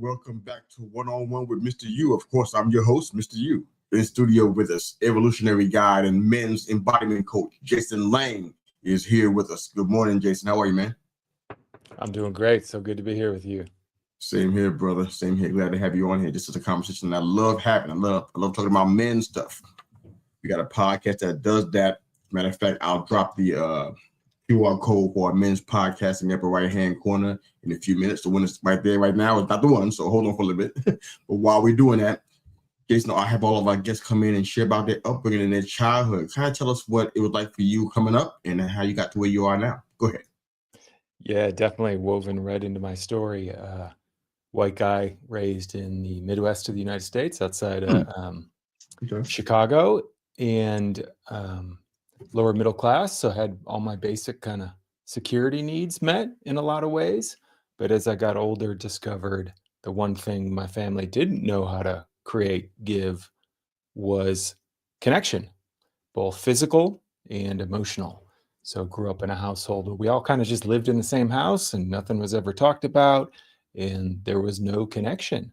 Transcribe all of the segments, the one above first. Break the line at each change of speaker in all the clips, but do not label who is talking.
welcome back to One on One with Mr. U. Of course, I'm your host, Mr. U. In studio with us, evolutionary guide and men's embodiment coach, Jason Lange, is here with us. Good morning, Jason. How are you, man?
I'm doing great. So good to be here with you.
Same here, brother. Same here. Glad to have you on here. This is a conversation I love having. I love talking about men's stuff. We got a podcast that does that. Matter of fact, I'll drop the QR code for our men's podcast in the upper right-hand corner in a few minutes. The one that's right there right now is not the one, so hold on for a little bit. But while we're doing that, Jason, I have all of our guests come in and share about their upbringing and their childhood. Kind of tell us what it was like for you coming up and how you got to where you are now. Go ahead.
Yeah, definitely woven right into my story. White guy raised in the Midwest of the United States, outside Chicago, and lower middle class. So I had all my basic kind of security needs met in a lot of ways. But as I got older, discovered the one thing my family didn't know how to give was connection, both physical and emotional. So grew up in a household where we all kind of just lived in the same house and nothing was ever talked about and there was no connection.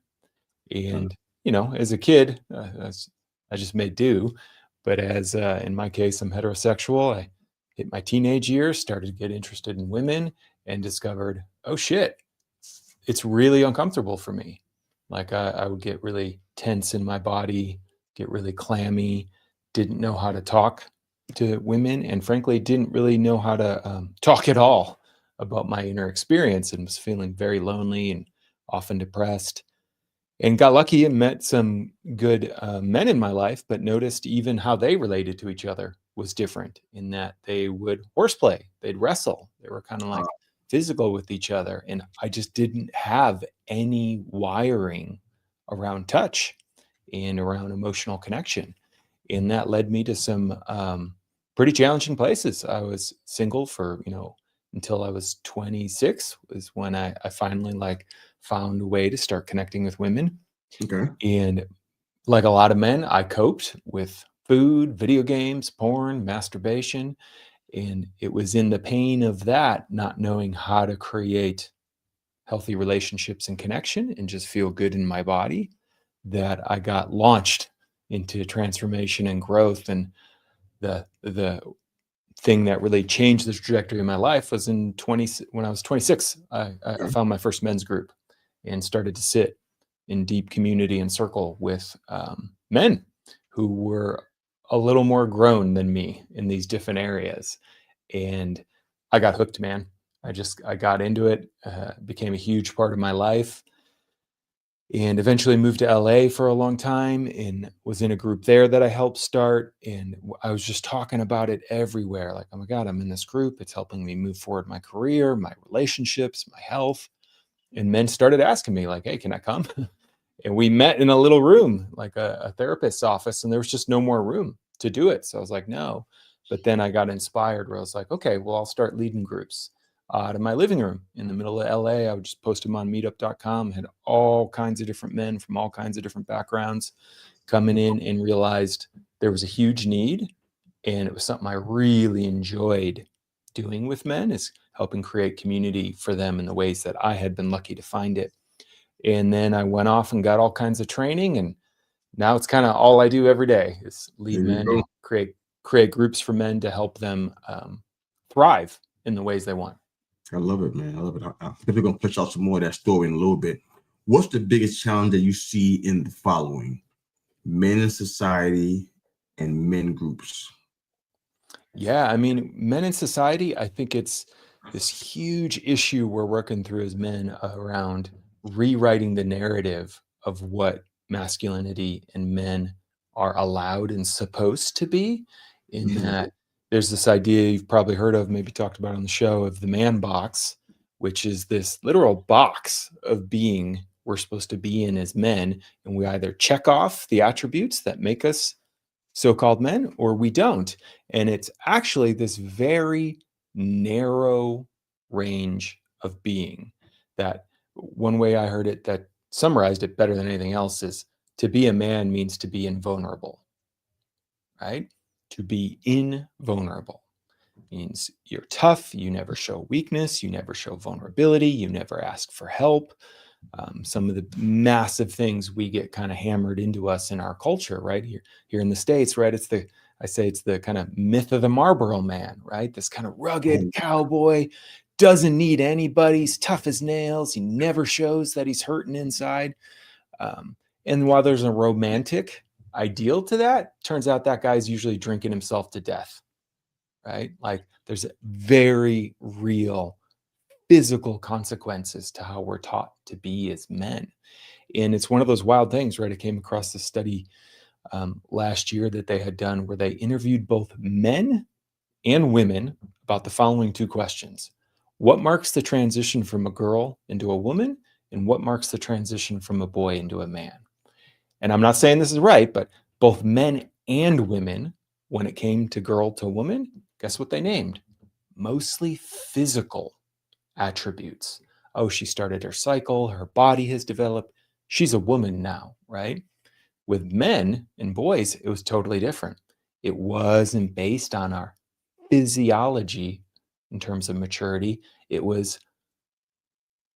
And, as a kid, I just made do. But as in my case, I'm heterosexual. I hit my teenage years, started to get interested in women and discovered, oh shit, it's really uncomfortable for me. Like I would get really tense in my body, get really clammy, didn't know how to talk to women, and frankly, didn't really know how to talk at all about my inner experience, and was feeling very lonely and often depressed. And got lucky and met some good men in my life, but noticed even how they related to each other was different, in that they would horseplay, they'd wrestle, they were kind of like physical with each other. And I just didn't have any wiring around touch and around emotional connection. And that led me to some pretty challenging places. I was single for, until I was 26 was when I finally found a way to start connecting with women.
Okay.
And like a lot of men, I coped with food, video games, porn, masturbation. And it was in the pain of that, not knowing how to create healthy relationships and connection and just feel good in my body, that I got launched into transformation and growth. And the thing that really changed the trajectory of my life was when I was 26. I found my first men's group and started to sit in deep community and circle with men who were a little more grown than me in these different areas. And I got hooked, man. I got into it, became a huge part of my life, and eventually moved to LA for a long time and was in a group there that I helped start. And I was just talking about it everywhere. Like, oh my God, I'm in this group. It's helping me move forward my career, my relationships, my health. And men started asking me like, hey, can I come? And we met in a little room, like a therapist's office, and there was just no more room to do it. So I was like, no. But then I got inspired where I was like, okay, well, I'll start leading groups out of my living room in the middle of LA. I would just post them on meetup.com, had all kinds of different men from all kinds of different backgrounds coming in, and realized there was a huge need. And it was something I really enjoyed doing with men, is helping create community for them in the ways that I had been lucky to find it. And then I went off and got all kinds of training. And now it's kind of all I do every day is lead men and create groups for men to help them thrive in the ways they want.
I love it, man. I love it. I'm going to push out some more of that story in a little bit. What's the biggest challenge that you see in the following: men in society and men groups?
Yeah, I mean, men in society, I think it's this huge issue we're working through as men around rewriting the narrative of what masculinity and men are allowed and supposed to be. In that there's this idea you've probably heard of, maybe talked about on the show, of the man box, which is this literal box of being we're supposed to be in as men. And we either check off the attributes that make us so-called men, or we don't. And it's actually this very narrow range of being, that one way I heard it that summarized it better than anything else is, to be a man means to be invulnerable, right? To be invulnerable means you're tough, you never show weakness, you never show vulnerability, you never ask for help. some of the massive things we get kind of hammered into us in our culture, right? Here in the States, right? I say it's the kind of myth of the Marlboro Man, right? This kind of rugged cowboy, doesn't need anybody, he's tough as nails, he never shows that he's hurting inside. And while there's a romantic ideal to that, turns out that guy's usually drinking himself to death, right? Like there's very real physical consequences to how we're taught to be as men. And it's one of those wild things, right? I came across this study last year that they had done where they interviewed both men and women about the following two questions. What marks the transition from a girl into a woman? And what marks the transition from a boy into a man? And I'm not saying this is right, but both men and women, when it came to girl to woman, guess what they named? Mostly physical attributes. Oh, she started her cycle, her body has developed, she's a woman now, right? With men and boys, it was totally different. It wasn't based on our physiology in terms of maturity. It was,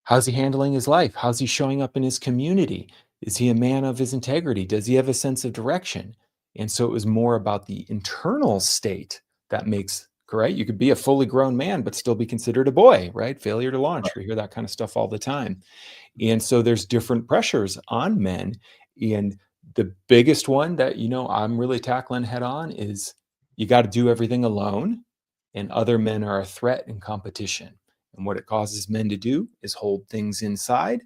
how's he handling his life? How's he showing up in his community? Is he a man of his integrity? Does he have a sense of direction? And so it was more about the internal state that makes, correct? You could be a fully grown man, but still be considered a boy, right? Failure to launch. We hear that kind of stuff all the time. And so there's different pressures on men. And the biggest one that, I'm really tackling head on is you got to do everything alone, and other men are a threat and competition. And what it causes men to do is hold things inside.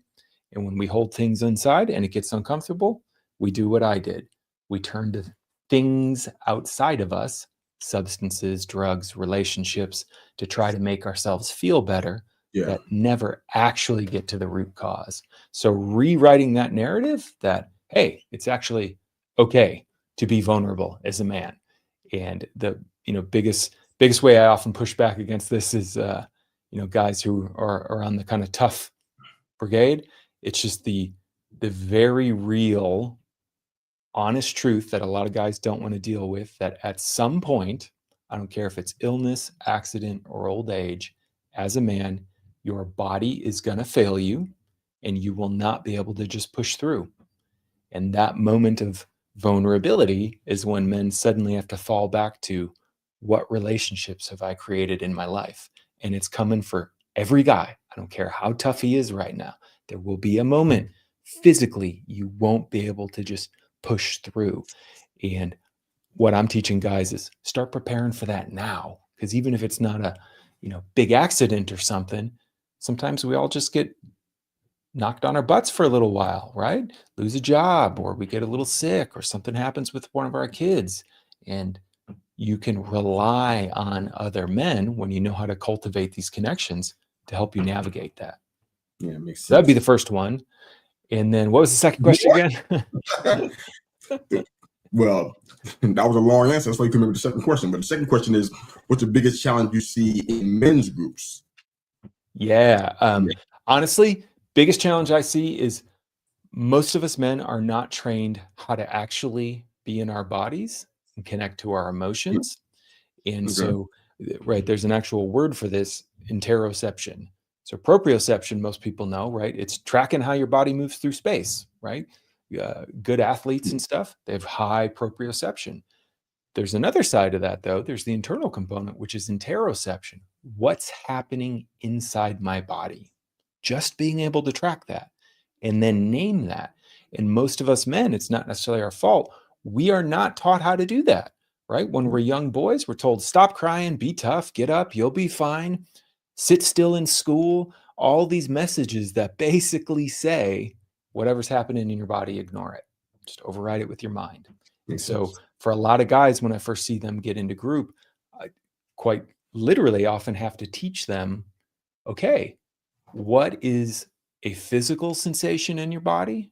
And when we hold things inside and it gets uncomfortable, we do what I did. We turn to things outside of us, substances, drugs, relationships, to try to make ourselves feel better, that never actually get to the root cause. So rewriting that narrative that, hey, it's actually okay to be vulnerable as a man. And the biggest way I often push back against this is guys who are on the kind of tough brigade. It's just the very real, honest truth that a lot of guys don't want to deal with, that at some point, I don't care if it's illness, accident, or old age, as a man, your body is going to fail you and you will not be able to just push through. And that moment of vulnerability is when men suddenly have to fall back to, what relationships have I created in my life? And it's coming for every guy. I don't care how tough he is right now. There will be a moment physically you won't be able to just push through. And what I'm teaching guys is start preparing for that now. Because even if it's not a big accident or something, sometimes we all just get knocked on our butts for a little while, right? Lose a job, or we get a little sick, or something happens with one of our kids. And you can rely on other men when you know how to cultivate these connections to help you navigate that.
Yeah, it makes sense.
That'd be the first one. And then what was the second question again?
Well, that was a long answer. That's why you couldn't remember the second question. But the second question is, what's the biggest challenge you see in men's groups?
Yeah. Honestly, biggest challenge I see is most of us men are not trained how to actually be in our bodies and connect to our emotions. And so, right, there's an actual word for this, interoception. So proprioception, most people know, right? It's tracking how your body moves through space, right? Good athletes and stuff, they have high proprioception. There's another side of that, though. There's the internal component, which is interoception. What's happening inside my body? Just being able to track that and then name that. And most of us men, it's not necessarily our fault. We are not taught how to do that, right? When we're young boys, we're told, stop crying, be tough, get up, you'll be fine, sit still in school. All these messages that basically say, whatever's happening in your body, ignore it. Just override it with your mind. And so for a lot of guys, when I first see them get into group, I quite literally often have to teach them, okay, what is a physical sensation in your body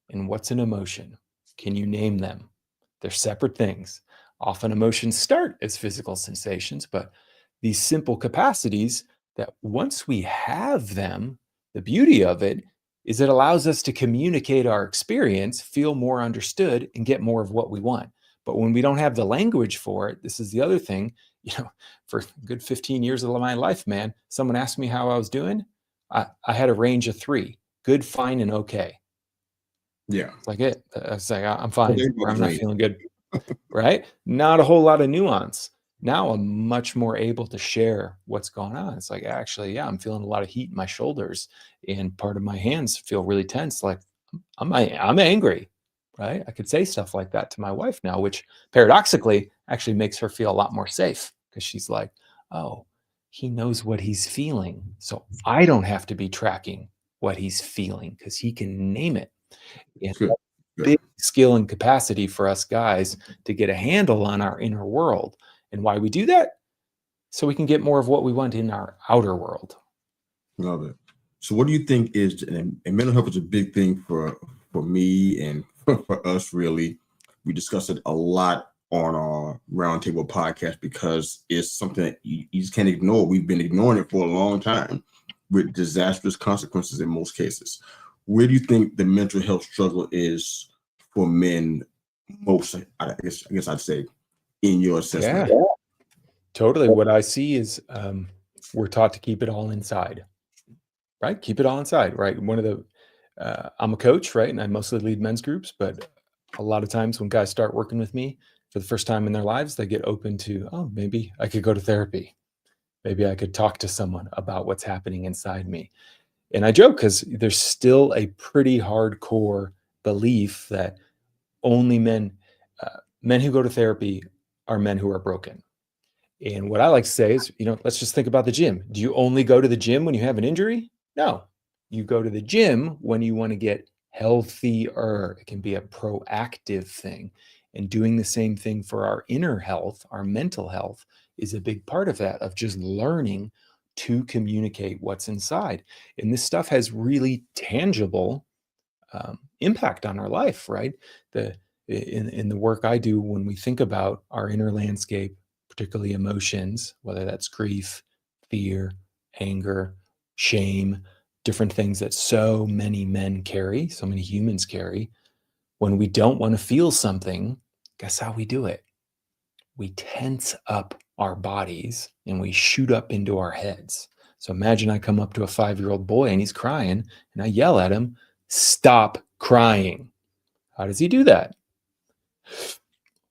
and what's an emotion? Can you name them? They're separate things. Often emotions start as physical sensations, but these simple capacities that once we have them, the beauty of it is it allows us to communicate our experience, feel more understood, and get more of what we want. But when we don't have the language for it, this is the other thing, for a good 15 years of my life, man, someone asked me how I was doing. I had a range of 3. good, fine, and okay.
Yeah.
It's like it. It's like, I'm fine, or I'm not
Right.
feeling good. Right? Not a whole lot of nuance. Now I'm much more able to share what's going on. It's like, actually, yeah, I'm feeling a lot of heat in my shoulders, and part of my hands feel really tense. Like I'm angry, right? I could say stuff like that to my wife now, which paradoxically actually makes her feel a lot more safe, because she's like, oh, he knows what he's feeling. So I don't have to be tracking what he's feeling, because he can name it. And
Good.
big skill and capacity for us guys to get a handle on our inner world. And why we do that? So we can get more of what we want in our outer world.
Love it. So what do you think is, and mental health is a big thing for me and for us, really. We discuss it a lot on our roundtable podcast because it's something that you just can't ignore. We've been ignoring it for a long time with disastrous consequences in most cases. Where do you think the mental health struggle is for men most? I guess I'd say in your assessment.
Yeah, totally. What I see is we're taught to keep it all inside, right? Keep it all inside, right? I'm a coach, right? And I mostly lead men's groups, but a lot of times when guys start working with me for the first time in their lives, they get open to, oh, maybe I could go to therapy. Maybe I could talk to someone about what's happening inside me. And I joke because there's still a pretty hardcore belief that only men who go to therapy are men who are broken. And what I like to say is, let's just think about the gym. Do you only go to the gym when you have an injury? No. You go to the gym when you want to get healthier. It can be a proactive thing. And doing the same thing for our inner health, our mental health, is a big part of that, of just learning to communicate what's inside. And this stuff has really tangible impact on our life, right? In the work I do, when we think about our inner landscape, particularly emotions, whether that's grief, fear, anger, shame, different things that so many men carry, so many humans carry. When we don't want to feel something, guess how we do it? We tense up our bodies and we shoot up into our heads. So imagine I come up to a 5-year-old boy and he's crying, and I yell at him, "Stop crying." How does he do that?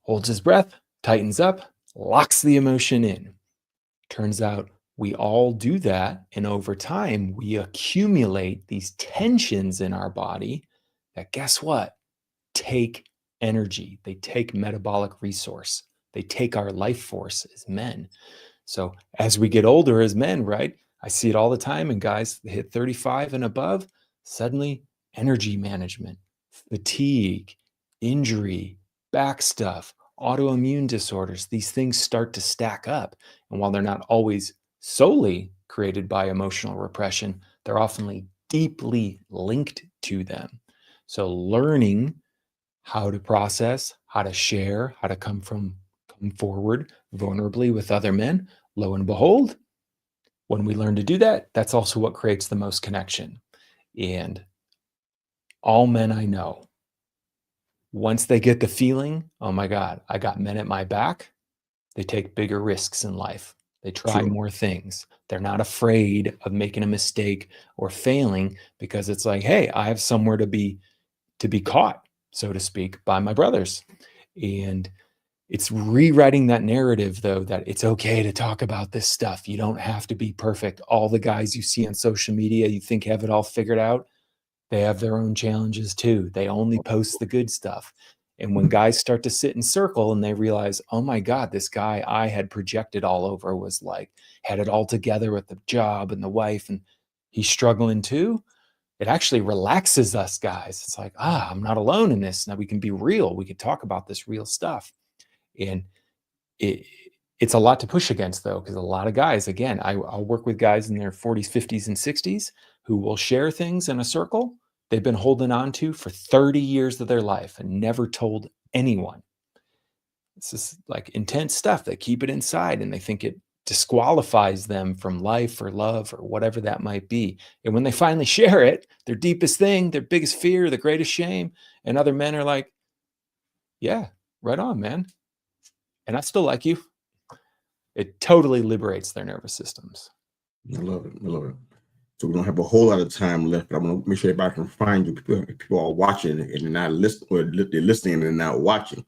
Holds his breath, tightens up, locks the emotion in. Turns out we all do that. And over time, we accumulate these tensions in our body that, guess what? Take energy. They take metabolic resource. They take our life force as men. So as we get older as men, right? I see it all the time. And guys that hit 35 and above, suddenly energy management, fatigue, injury, back stuff, autoimmune disorders, these things start to stack up. And while they're not always solely created by emotional repression, they're often deeply linked to them. So learning how to process, how to share, how to come forward vulnerably with other men, lo and behold, when we learn to do that, that's also what creates the most connection. And all men I know, once they get the feeling, oh my God, I got men at my back, they take bigger risks in life. They try
True.
more things. They're not afraid of making a mistake or failing, because it's like, hey, I have somewhere to be caught, so to speak, by my brothers. And it's rewriting that narrative, though, that it's okay to talk about this stuff. You don't have to be perfect. All the guys you see on social media you think have it all figured out, they have their own challenges too. They only post the good stuff. And when guys start to sit in circle and they realize, oh my God, this guy I had projected all over was like, had it all together with the job and the wife, and he's struggling too, it actually relaxes us guys. It's like, I'm not alone in this. Now we can be real. We can talk about this real stuff. And it's a lot to push against, though, because a lot of guys, again, I'll work with guys in their 40s, 50s, and 60s who will share things in a circle they've been holding on to for 30 years of their life and never told anyone. It's just like intense stuff. They keep it inside and they think it disqualifies them from life or love or whatever that might be. And when they finally share it, their deepest thing, their biggest fear, the greatest shame, and other men are like, yeah, right on, man. And I still like you. It totally liberates their nervous systems.
I love it. I love it. So we don't have a whole lot of time left, but I want to make sure everybody can find you. People are watching and they're not listening, or they're listening and they're not watching.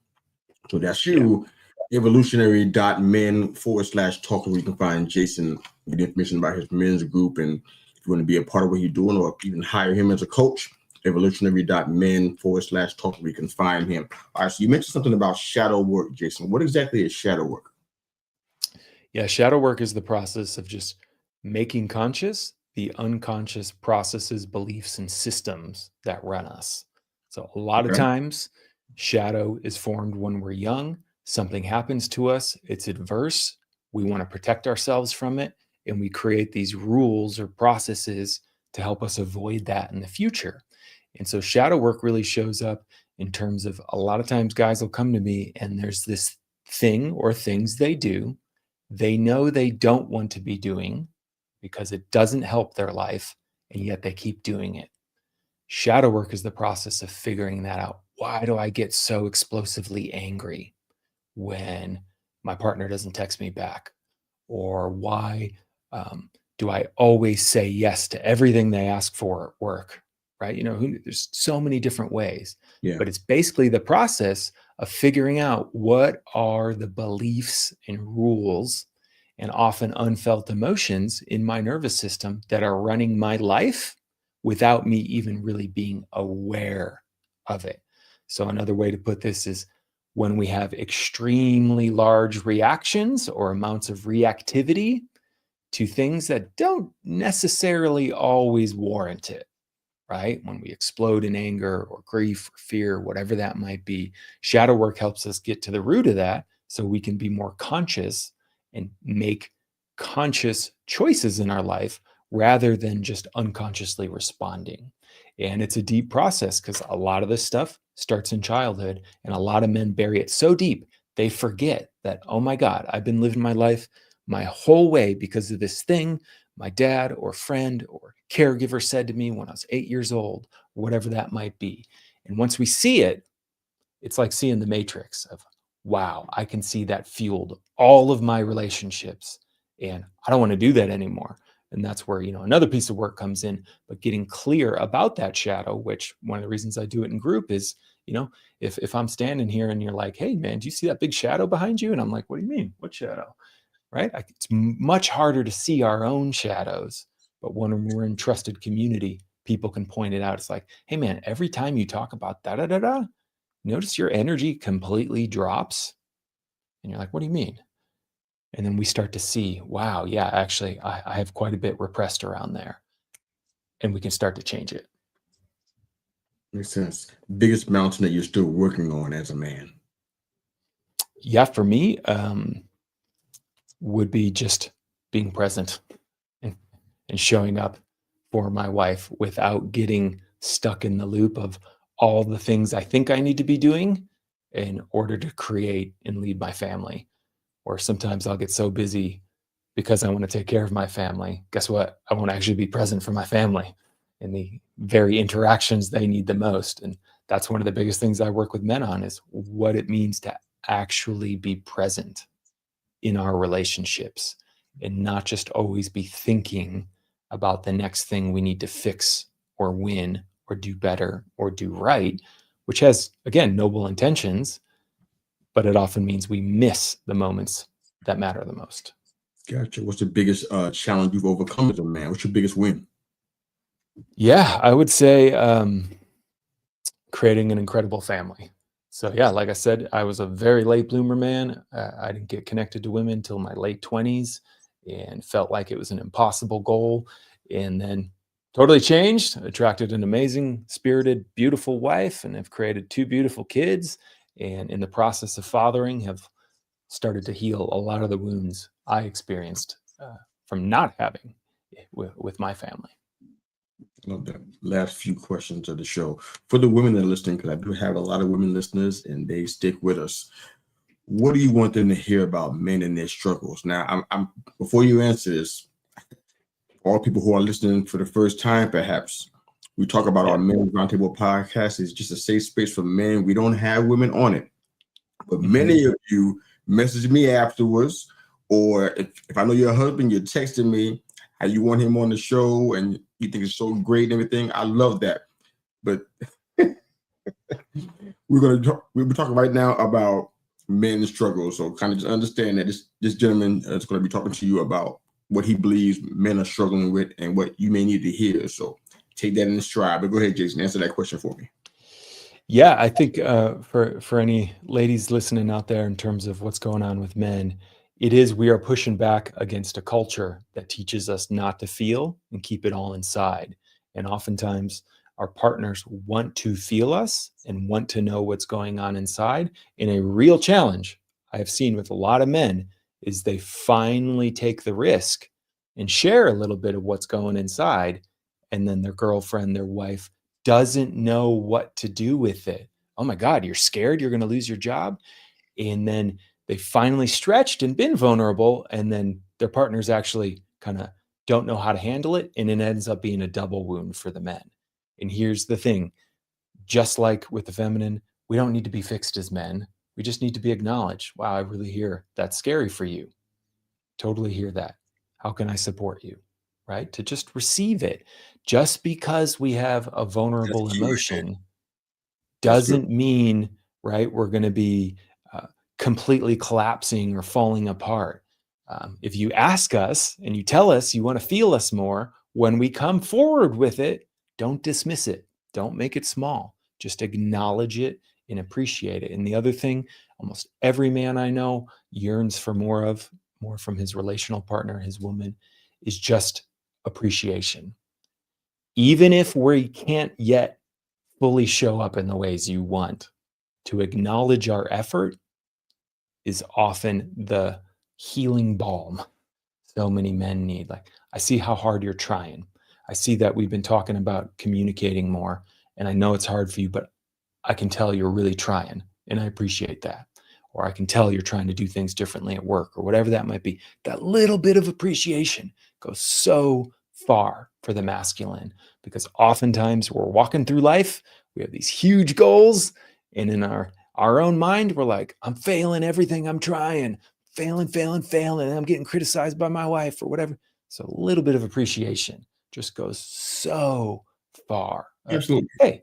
So that's you, evolutionary.men/talk, where you can find Jason, get information about his men's group. And if you want to be a part of what he's doing or even hire him as a coach, evolutionary.men/talk, where you can find him. All right, so you mentioned something about shadow work, Jason. What exactly is shadow work?
Yeah, shadow work is the process of just making conscious the unconscious processes, beliefs, and systems that run us. So a lot of
Okay.
times, shadow is formed when we're young. Something happens to us, it's adverse. We want to protect ourselves from it, and we create these rules or processes to help us avoid that in the future. And so shadow work really shows up in terms of, a lot of times guys will come to me and there's this thing or things they do they know they don't want to be doing because it doesn't help their life, and yet they keep doing it. Shadow work is the process of figuring that out. Why do I get so explosively angry when my partner doesn't text me back? Or why do I always say yes to everything they ask for at work? Right? There's so many different ways,
Yeah.
but it's basically the process of figuring out what are the beliefs and rules and often unfelt emotions in my nervous system that are running my life without me even really being aware of it. So another way to put this is, when we have extremely large reactions or amounts of reactivity to things that don't necessarily always warrant it, right? When we explode in anger or grief or fear, whatever that might be, shadow work helps us get to the root of that so we can be more conscious and make conscious choices in our life rather than just unconsciously responding. And it's a deep process because a lot of this stuff starts in childhood, and a lot of men bury it so deep they forget that, oh my God, I've been living my life my whole way because of this thing my dad or friend or caregiver said to me when I was 8 years old, or whatever that might be. And once we see it, it's like seeing the matrix of, wow, I can see that fueled all of my relationships, and I don't want to do that anymore. And that's where, another piece of work comes in, but getting clear about that shadow, which one of the reasons I do it in group is, if I'm standing here and you're like, hey man, do you see that big shadow behind you? And I'm like, what do you mean? What shadow? Right? It's much harder to see our own shadows, but when we're in trusted community, people can point it out. It's like, hey man, every time you talk about da da da da, notice your energy completely drops. And you're like, what do you mean? And then we start to see, wow, yeah, actually, I have quite a bit repressed around there. And we can start to change it.
Makes sense. Biggest mountain that you're still working on as a man?
Yeah, for me, would be just being present and showing up for my wife without getting stuck in the loop of all the things I think I need to be doing in order to create and lead my family. Or sometimes I'll get so busy because I want to take care of my family. Guess what? I won't actually be present for my family in the very interactions they need the most. And that's one of the biggest things I work with men on, is what it means to actually be present in our relationships and not just always be thinking about the next thing we need to fix or win or do better or do right, which has, again, noble intentions, but it often means we miss the moments that matter the most.
Gotcha. What's the biggest challenge you've overcome as a man? What's your biggest win?
Yeah, I would say creating an incredible family. So yeah, like I said, I was a very late bloomer, man. I didn't get connected to women until my late 20s and felt like it was an impossible goal. And then totally changed, attracted an amazing, spirited, beautiful wife, and have created 2 beautiful kids. And in the process of fathering, have started to heal a lot of the wounds I experienced from not having with my family.
Love that. Last few questions of the show. For the women that are listening, because I do have a lot of women listeners and they stick with us. What do you want them to hear about men and their struggles? Now, I'm before you answer this, all people who are listening for the first time, perhaps, we talk about our Men Roundtable podcast is just a safe space for men. We don't have women on it, but many of you message me afterwards, or if I know your husband, you're texting me, how you want him on the show and you think it's so great and everything. I love that. But we're talking right now about men's struggles. So kind of just understand that this gentleman is going to be talking to you about what he believes men are struggling with and what you may need to hear. So take that in stride. But go ahead, Jason, answer that question for me.
Yeah, I think for any ladies listening out there in terms of what's going on with men, we are pushing back against a culture that teaches us not to feel and keep it all inside. And oftentimes our partners want to feel us and want to know what's going on inside. And a real challenge I have seen with a lot of men is they finally take the risk and share a little bit of what's going inside. And then their girlfriend, their wife doesn't know what to do with it. Oh my God, you're scared you're going to lose your job. And then they finally stretched and been vulnerable. And then their partners actually kind of don't know how to handle it. And it ends up being a double wound for the men. And here's the thing, just like with the feminine, we don't need to be fixed as men. We just need to be acknowledged. Wow, I really hear that's scary for you. Totally hear that. How can I support you? Right? To just receive it. Just because we have a vulnerable emotion doesn't mean, right, we're going to be completely collapsing or falling apart. If you ask us and you tell us you want to feel us more, when we come forward with it, don't dismiss it. Don't make it small. Just acknowledge it and appreciate it. And the other thing, almost every man I know yearns for more from his relational partner, his woman, is just appreciation. Even if we can't yet fully show up in the ways you want, to acknowledge our effort is often the healing balm so many men need. Like, I see how hard you're trying. I see that we've been talking about communicating more, and I know it's hard for you, but I can tell you're really trying, and I appreciate that. Or I can tell you're trying to do things differently at work, or whatever that might be. That little bit of appreciation goes so far for the masculine, because oftentimes we're walking through life, we have these huge goals, and in our own mind, we're like, I'm failing everything I'm trying, failing, and I'm getting criticized by my wife or whatever. So a little bit of appreciation just goes so far.
Absolutely.
Hey,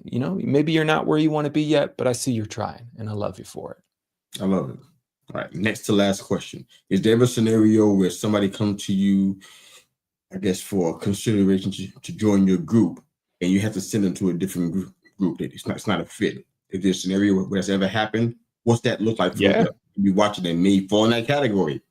maybe you're not where you want to be yet, but I see you're trying, and I love you for it.
I love it. All right, next to last question. Is there ever a scenario where somebody comes to you, I guess, for consideration to join your group, and you have to send them to a different group? It's not a fit. Is there a scenario where that's ever happened? What's that look like for you? Be watching and may fall in that category?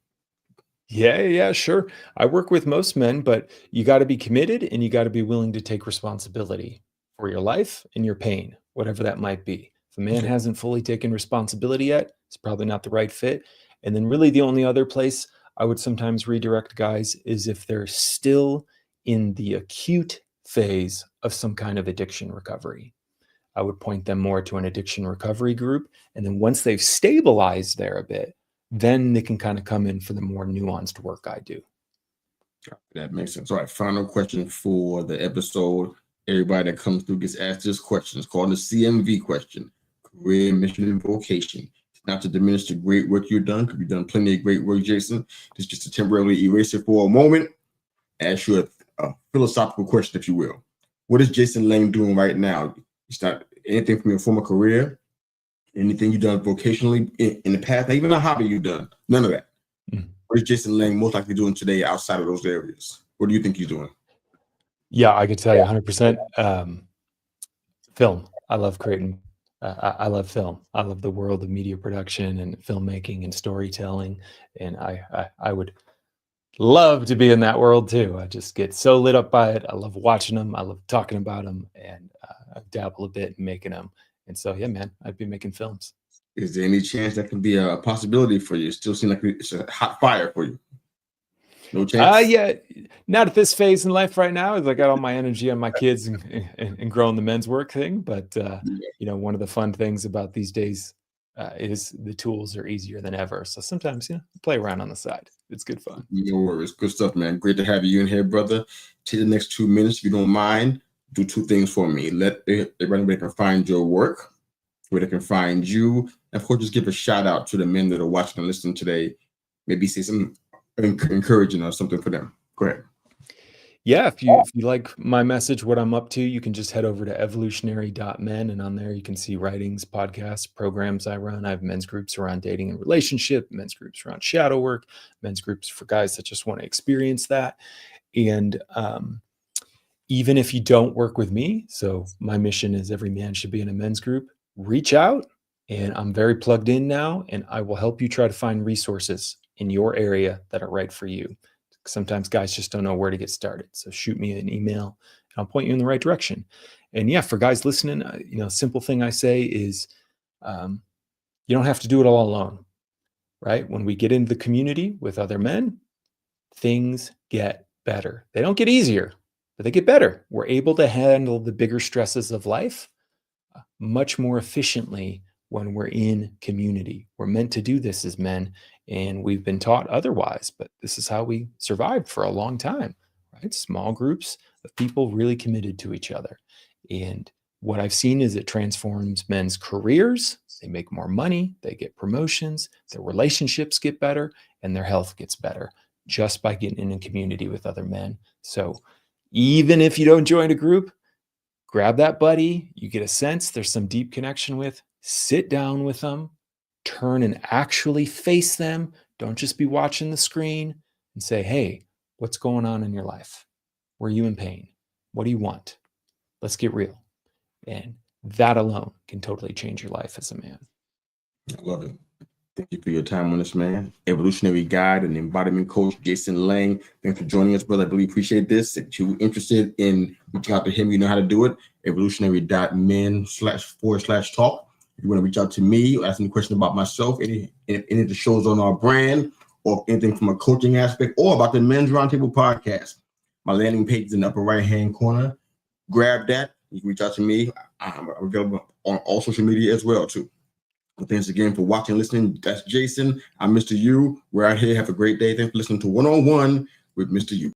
Yeah, sure. I work with most men, but you got to be committed and you got to be willing to take responsibility for your life and your pain, whatever that might be. If a man hasn't fully taken responsibility yet, it's probably not the right fit. And then really the only other place I would sometimes redirect guys is if they're still in the acute phase of some kind of addiction recovery. I would point them more to an addiction recovery group. And then once they've stabilized there a bit, then they can kind of come in for the more nuanced work I do.
That makes sense. All right, final question for the episode. Everybody that comes through gets asked this question. It's called the CMV question, career, mission, and vocation. It's not to diminish the great work you've done, because you've done plenty of great work, Jason. It's just to temporarily erase it for a moment. Ask you a philosophical question, if you will. What is Jason Lange doing right now? It's not anything from your former career, anything you've done vocationally in the past, not even a hobby you've done, none of that. What is Jason Lange most likely doing today outside of those areas? What do you think he's doing?
Yeah, I could tell you 100%. Film. I love creating. I love film. I love the world of media production and filmmaking and storytelling. And I would love to be in that world too. I just get so lit up by it. I love watching them. I love talking about them, and I dabble a bit in making them. And so, yeah, man, I'd be making films.
Is there any chance that can be a possibility for you? It still seems like it's a hot fire for you. No chance?
Yeah, not at this phase in life right now. I got all my energy on my kids and growing the men's work thing. But, one of the fun things about these days is the tools are easier than ever. So sometimes, play around on the side. It's good fun.
No worries. Good stuff, man. Great to have you in here, brother. Take the next 2 minutes, if you don't mind. Do 2 things for me. Let everybody can find your work, where they can find you. And of course, just give a shout out to the men that are watching and listening today. Maybe say something encouraging or something for them. Go Correct.
Yeah, if you like my message, what I'm up to, you can just head over to evolutionary.men, and on there you can see writings, podcasts, programs I run. I have men's groups around dating and relationship, men's groups around shadow work, men's groups for guys that just want to experience that. And even if you don't work with me, so my mission is every man should be in a men's group, reach out, and I'm very plugged in now, and I will help you try to find resources in your area that are right for you. Sometimes guys just don't know where to get started. So shoot me an email and I'll point you in the right direction. And yeah, for guys listening, simple thing I say is you don't have to do it all alone, right? When we get into the community with other men, things get better. They don't get easier, but they get better. We're able to handle the bigger stresses of life much more efficiently when we're in community. We're meant to do this as men, and we've been taught otherwise, but this is how we survived for a long time, right? Small groups of people really committed to each other. And what I've seen is it transforms men's careers. They make more money, they get promotions, their relationships get better, and their health gets better just by getting in a community with other men. So even if you don't join a group, grab that buddy you get a sense there's some deep connection with, sit down with them, turn and actually face them. Don't just be watching the screen, and say, hey, what's going on in your life? Were you in pain? What do you want? Let's get real. And that alone can totally change your life as a man.
I love it. Thank you for your time on this, man. Evolutionary guide and embodiment coach, Jason Lange. Thanks for joining us, brother. I really appreciate this. If you're interested in reaching out to him, you know how to do it. Evolutionary.men//talk. If you want to reach out to me or ask any question about myself, any of the shows on our brand, or anything from a coaching aspect, or about the Men's Roundtable podcast, my landing page is in the upper right-hand corner. Grab that. You can reach out to me. I'm available on all social media as well, too. Well, thanks again for watching and listening. That's Jason. I'm Mr. U. We're out here. Have a great day. Thanks for listening to One-on-One with Mr. U.